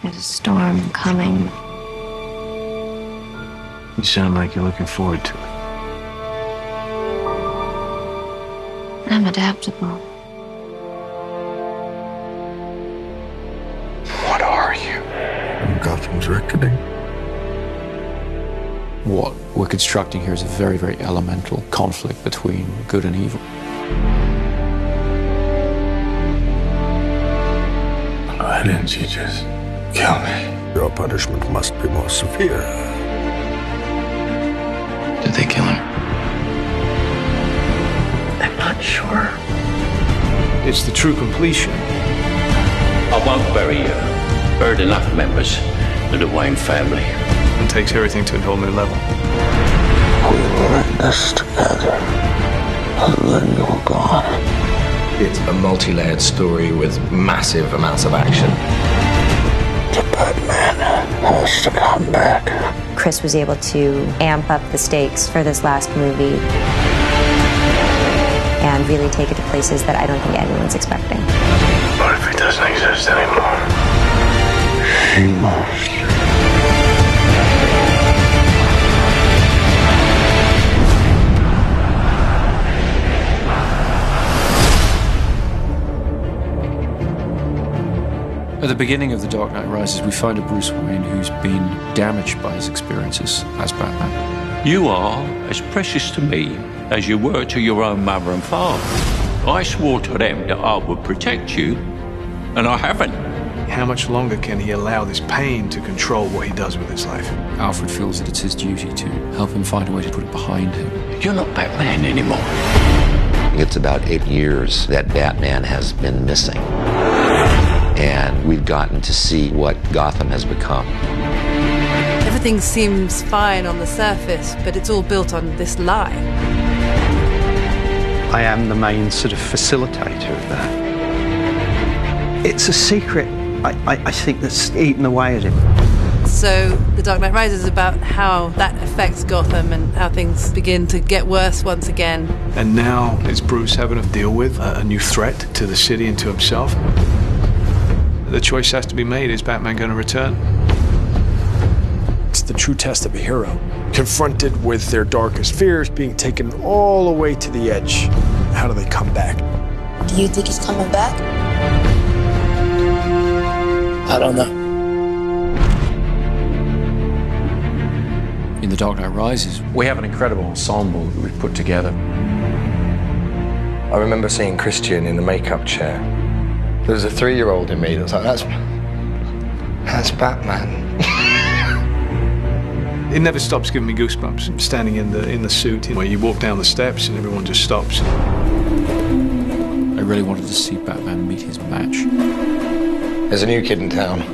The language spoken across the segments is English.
There's a storm coming. You sound like you're looking forward to it. I'm adaptable. What are you? Gotham's reckoning. What we're constructing here is a very, very elemental conflict between good and evil. Why didn't you just kill me? Your punishment must be more severe. Did they kill him? I'm not sure. It's the true completion. I won't bury you. Buried enough members of the Wayne family. And takes everything to a whole new level. We were in this together. And then you were gone. It's a multi-layered story with massive amounts of action. The Batman has to come back. Chris was able to amp up the stakes for this last movie and really take it to places that I don't think anyone's expecting. What if he doesn't exist anymore? He must. At the beginning of The Dark Knight Rises, we find a Bruce Wayne who's been damaged by his experiences as Batman. You are as precious to me as you were to your own mother and father. I swore to them that I would protect you, and I haven't. How much longer can he allow this pain to control what he does with his life? Alfred feels that it's his duty to help him find a way to put it behind him. You're not Batman anymore. It's about 8 years that Batman has been missing. And we've gotten to see what Gotham has become. Everything seems fine on the surface, but it's all built on this lie. I am the main sort of facilitator of that. It's a secret, I think, that's eaten away at him. So The Dark Knight Rises is about how that affects Gotham and how things begin to get worse once again. And now it's Bruce having to deal with a new threat to the city and to himself. The choice has to be made. Is Batman going to return? It's the true test of a hero. Confronted with their darkest fears, being taken all the way to the edge. How do they come back? Do you think he's coming back? I don't know. In The Dark Knight Rises, we have an incredible ensemble that we've put together. I remember seeing Christian in the makeup chair. There was a 3-year-old in me that was like, that's Batman. It never stops giving me goosebumps. Standing in the suit, where you walk down the steps and everyone just stops. I really wanted to see Batman meet his match. There's a new kid in town.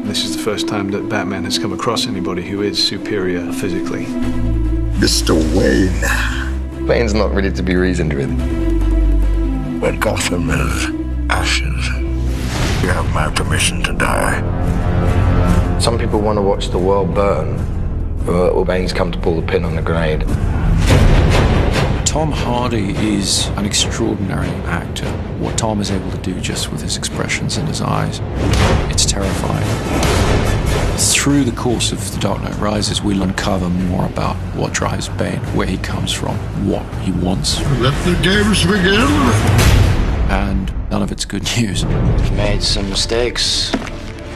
This is the first time that Batman has come across anybody who is superior physically. Mr. Wayne. Wayne's not ready to be reasoned with. When Gotham is ashes, you have my permission to die. Some people want to watch the world burn, but Wayne's come to pull the pin on the grenade. Tom Hardy is an extraordinary actor. What Tom is able to do just with his expressions in his eyes, it's terrifying. Through the course of The Dark Knight Rises, we'll uncover more about what drives Bane, where he comes from, what he wants. Let the games begin! And none of it's good news. You've made some mistakes,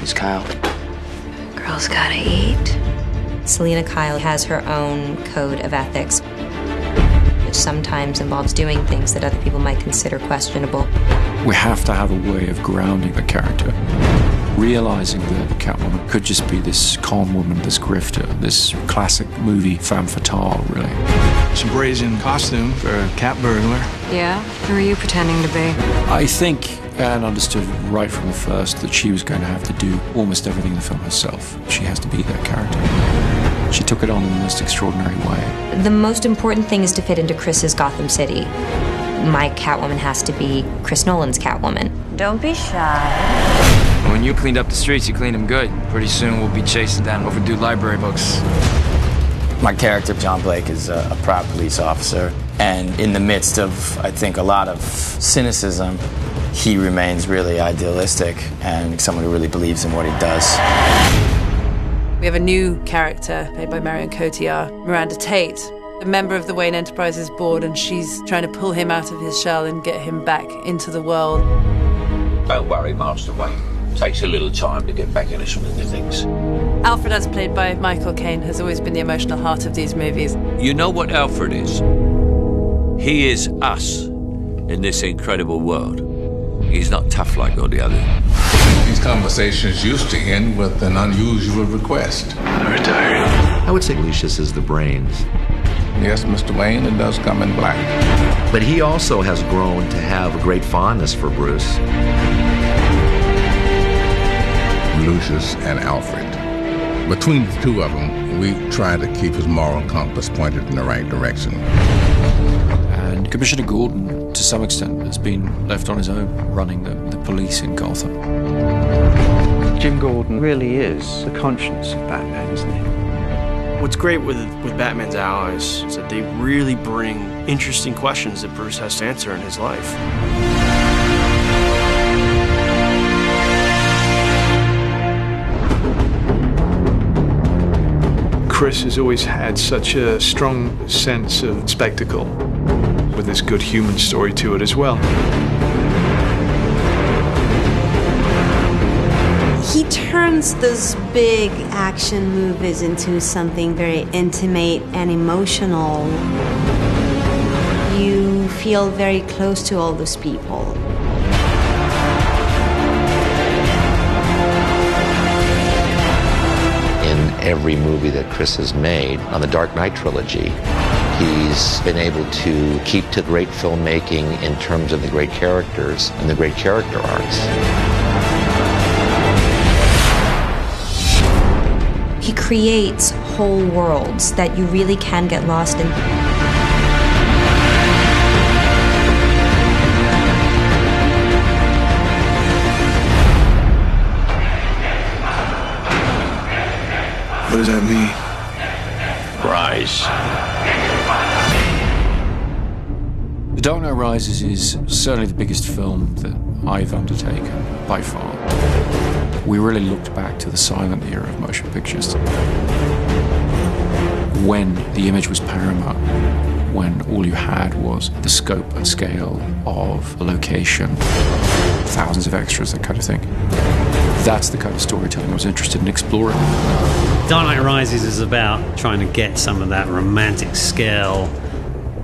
Miss Kyle. Girls gotta eat. Selina Kyle has her own code of ethics, which sometimes involves doing things that other people might consider questionable. We have to have a way of grounding the character, realizing that Catwoman could just be this calm woman, this grifter, this classic movie femme fatale, really. It's a brazen costume for a cat burglar. Yeah? Who are you pretending to be? I think Anne understood right from the first that she was going to have to do almost everything in the film herself. She has to be that character. She took it on in the most extraordinary way. The most important thing is to fit into Chris's Gotham City. My Catwoman has to be Chris Nolan's Catwoman. Don't be shy. When you cleaned up the streets, you cleaned them good. Pretty soon we'll be chasing down overdue library books. My character, John Blake, is a proud police officer. And in the midst of, I think, a lot of cynicism, he remains really idealistic and someone who really believes in what he does. We have a new character played by Marion Cotillard, Miranda Tate, a member of the Wayne Enterprises board, and she's trying to pull him out of his shell and get him back into the world. Don't worry, Master Wayne. Takes a little time to get back into swing of things. Alfred, as played by Michael Caine, has always been the emotional heart of these movies. You know what Alfred is? He is us in this incredible world. He's not tough like all the others. These conversations used to end with an unusual request. I retire. I would say Lucius is the brains. Yes, Mr. Wayne, it does come in black. But he also has grown to have a great fondness for Bruce. Lucius and Alfred. Between the two of them, we try to keep his moral compass pointed in the right direction. And Commissioner Gordon, to some extent, has been left on his own running the police in Gotham. Jim Gordon really is the conscience of Batman, isn't he? What's great with Batman's allies is that they really bring interesting questions that Bruce has to answer in his life. Chris has always had such a strong sense of spectacle, with this good human story to it as well. He turns those big action movies into something very intimate and emotional. You feel very close to all those people. Every movie that Chris has made on the Dark Knight trilogy, he's been able to keep to great filmmaking in terms of the great characters and the great character arcs. He creates whole worlds that you really can get lost in. What does that mean? Rise. The Dark Knight Rises is certainly the biggest film that I've undertaken, by far. We really looked back to the silent era of motion pictures, when the image was paramount, when all you had was the scope and scale of a location, thousands of extras, that kind of thing. That's the kind of storytelling I was interested in exploring. Dark Knight Rises is about trying to get some of that romantic scale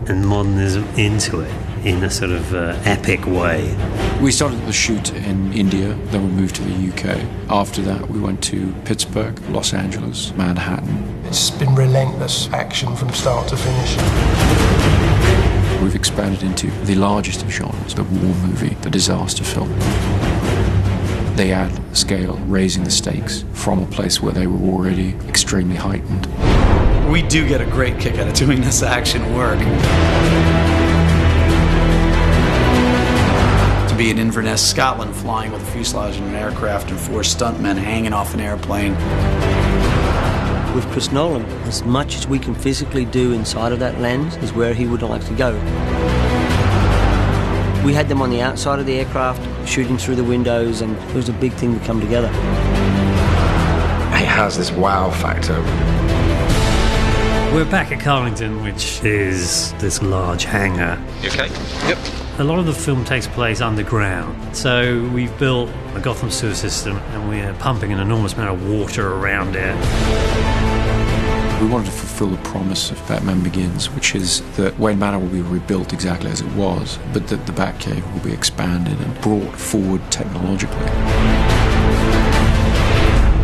and modernism into it in a sort of epic way. We started the shoot in India, then we moved to the UK. After that, we went to Pittsburgh, Los Angeles, Manhattan. It's been relentless action from start to finish. We've expanded into the largest of genres, the war movie, the disaster film. They add scale, raising the stakes from a place where they were already extremely heightened. We do get a great kick out of doing this action work. To be in Inverness, Scotland, flying with a fuselage in an aircraft and 4 stuntmen hanging off an airplane. With Chris Nolan, as much as we can physically do inside of that lens is where he would like to go. We had them on the outside of the aircraft, shooting through the windows, and it was a big thing to come together. It has this wow factor. We're back at Carlington, which is this large hangar. You okay? Yep. A lot of the film takes place underground, so we've built a Gotham sewer system and we're pumping an enormous amount of water around it. We wanted to fulfill the promise of Batman Begins, which is that Wayne Manor will be rebuilt exactly as it was, but that the Batcave will be expanded and brought forward technologically.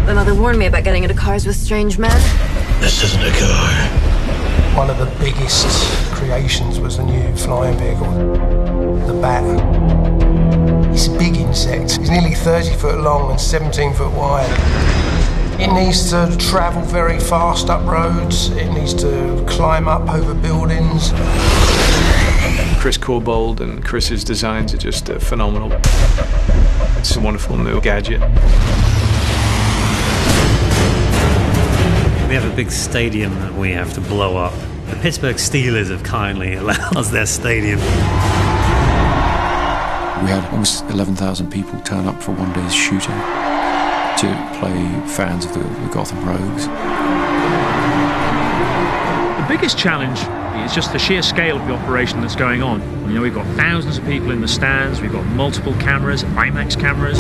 My mother warned me about getting into cars with strange men. This isn't a car. One of the biggest creations was the new flying vehicle, the Bat. It's a big insect. It's nearly 30 foot long and 17 foot wide. It needs to travel very fast up roads. It needs to climb up over buildings. Chris Corbould and Chris's designs are just phenomenal. It's a wonderful new gadget. We have a big stadium that we have to blow up. The Pittsburgh Steelers have kindly allowed us their stadium. We had almost 11,000 people turn up for one day's shooting to play fans of the Gotham Rogues. The biggest challenge is just the sheer scale of the operation that's going on. You know, we've got thousands of people in the stands, we've got multiple cameras, IMAX cameras.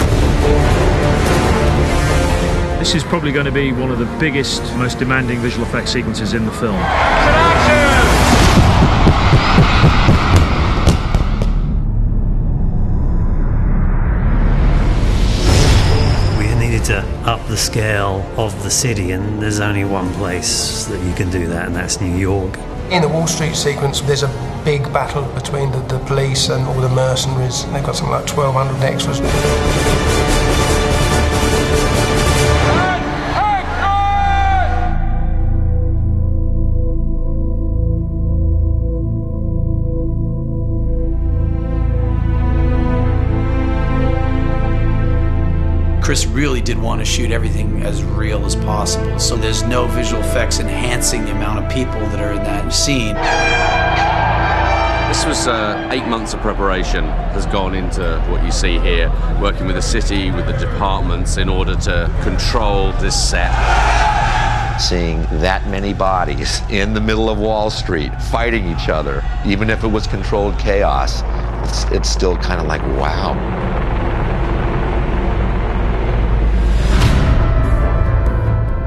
This is probably going to be one of the biggest, most demanding visual effects sequences in the film. We needed to up the scale of the city, and there's only one place that you can do that, and that's New York. In the Wall Street sequence, there's a big battle between the police and all the mercenaries. They've got something like 1,200 extras. Chris really did want to shoot everything as real as possible, so there's no visual effects enhancing the amount of people that are in that scene. This was 8 months of preparation has gone into what you see here, working with the city, with the departments in order to control this set. Seeing that many bodies in the middle of Wall Street fighting each other, even if it was controlled chaos, it's still kind of like, wow.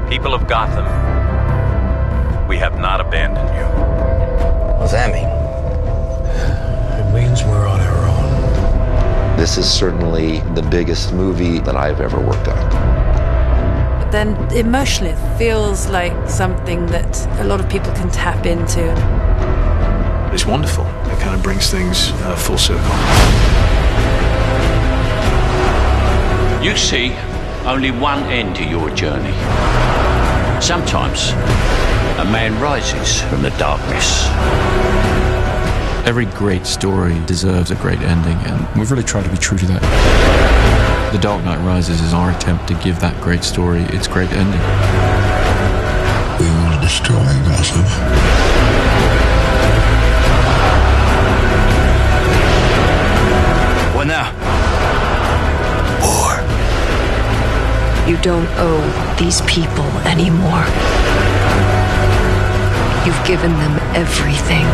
People of Gotham, we have not abandoned you. What does that mean? It means we're on our own. This is certainly the biggest movie that I've ever worked on. But then emotionally, it feels like something that a lot of people can tap into. It's wonderful. It kind of brings things full circle. You see only one end to your journey. Sometimes a man rises from the darkness. Every great story deserves a great ending, and we've really tried to be true to that. The Dark Knight Rises is our attempt to give that great story its great ending. We will destroy Gotham. What now? War. You don't owe these people anymore. You've given them everything.